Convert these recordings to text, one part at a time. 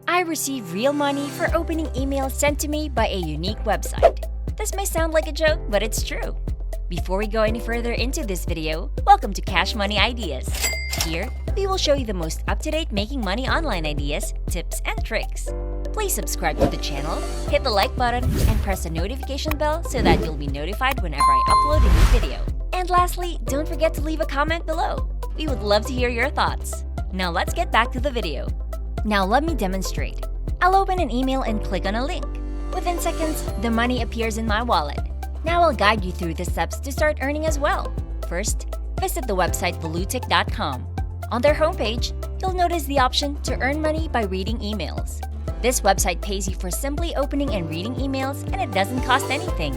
I receive real money for opening emails sent to me by a unique website. This may sound like a joke, but it's true. Before we go any further into this video, welcome to Cash Money Ideas. Here, we will show you the most up-to-date making money online ideas, tips, and tricks. Please subscribe to the channel, hit the like button, and press the notification bell so that you'll be notified whenever I upload a new video. And lastly, don't forget to leave a comment below. We would love to hear your thoughts. Now let's get back to the video. Now let me demonstrate. I'll open an email and click on a link. Within seconds, the money appears in my wallet. Now I'll guide you through the steps to start earning as well. First, visit the website volutic.com. On their homepage, you'll notice the option to earn money by reading emails. This website pays you for simply opening and reading emails, and it doesn't cost anything.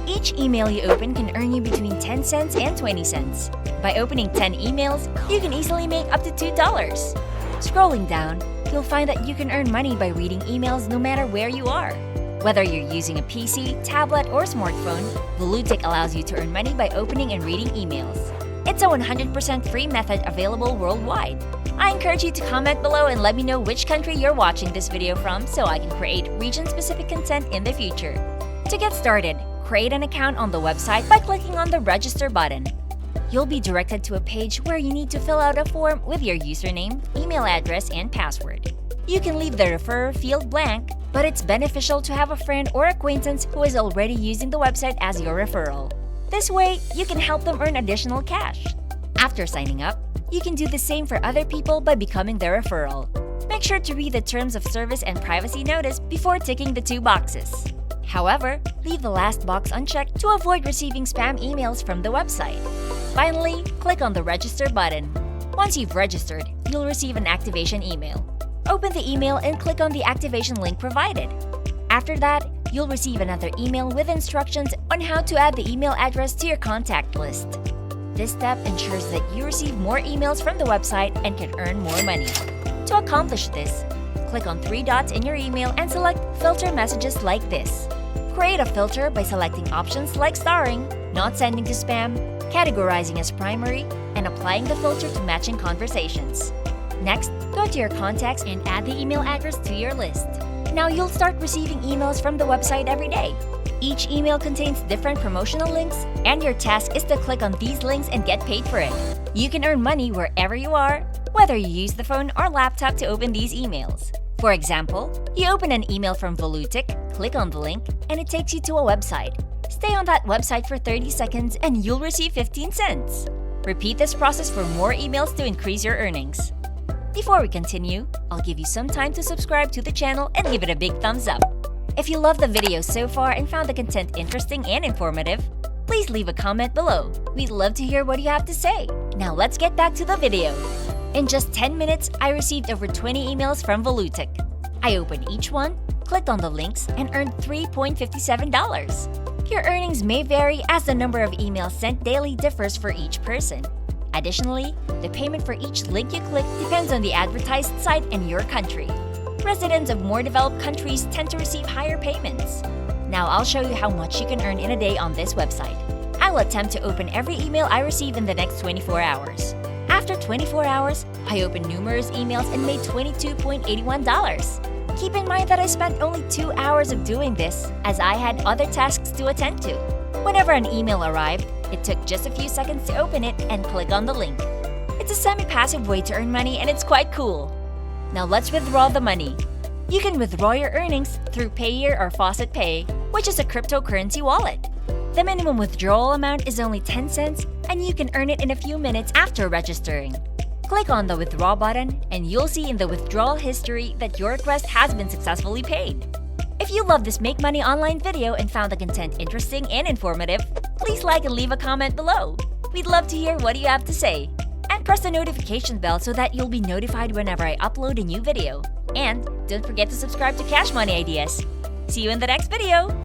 Each email you open can earn you between 10 cents and 20 cents. By opening 10 emails, you can easily make up to $2. Scrolling down, you'll find that you can earn money by reading emails no matter where you are. Whether you're using a PC, tablet, or smartphone, Volutic allows you to earn money by opening and reading emails. It's a 100% free method available worldwide. I encourage you to comment below and let me know which country you're watching this video from so I can create region-specific content in the future. To get started, create an account on the website by clicking on the Register button. You'll be directed to a page where you need to fill out a form with your username, email address, and password. You can leave the referrer field blank, but it's beneficial to have a friend or acquaintance who is already using the website as your referral. This way, you can help them earn additional cash. After signing up, you can do the same for other people by becoming their referral. Make sure to read the Terms of Service and Privacy Notice before ticking the 2 boxes. However, leave the last box unchecked to avoid receiving spam emails from the website. Finally, click on the Register button. Once you've registered, you'll receive an activation email. Open the email and click on the activation link provided. After that, you'll receive another email with instructions on how to add the email address to your contact list. This step ensures that you receive more emails from the website and can earn more money. To accomplish this, click on 3 dots in your email and select Filter Messages like this. Create a filter by selecting options like starring, not sending to spam, categorizing as primary, and applying the filter to matching conversations. Next, go to your contacts and add the email address to your list. Now you'll start receiving emails from the website every day. Each email contains different promotional links, and your task is to click on these links and get paid for it. You can earn money wherever you are, whether you use the phone or laptop to open these emails. For example, you open an email from Volutic, click on the link, and it takes you to a website. Stay on that website for 30 seconds and you'll receive 15 cents. Repeat this process for more emails to increase your earnings. Before we continue, I'll give you some time to subscribe to the channel and give it a big thumbs up. If you loved the video so far and found the content interesting and informative, please leave a comment below. We'd love to hear what you have to say. Now let's get back to the video. In just 10 minutes, I received over 20 emails from Volutic. I opened each one, clicked on the links, and earned $3.57. Your earnings may vary as the number of emails sent daily differs for each person. Additionally, the payment for each link you click depends on the advertised site and your country. Residents of more developed countries tend to receive higher payments. Now I'll show you how much you can earn in a day on this website. I'll attempt to open every email I receive in the next 24 hours. After 24 hours, I opened numerous emails and made $22.81. Keep in mind that I spent only 2 hours of doing this, as I had other tasks to attend to. Whenever an email arrived, it took just a few seconds to open it and click on the link. It's a semi-passive way to earn money and it's quite cool. Now let's withdraw the money. You can withdraw your earnings through Payeer or Faucet Pay, which is a cryptocurrency wallet. The minimum withdrawal amount is only 10 cents and you can earn it in a few minutes after registering. Click on the Withdraw button and you'll see in the withdrawal history that your request has been successfully paid. If you love this Make Money Online video and found the content interesting and informative, please like and leave a comment below. We'd love to hear what you have to say. And press the notification bell so that you'll be notified whenever I upload a new video. And don't forget to subscribe to Cash Money Ideas. See you in the next video!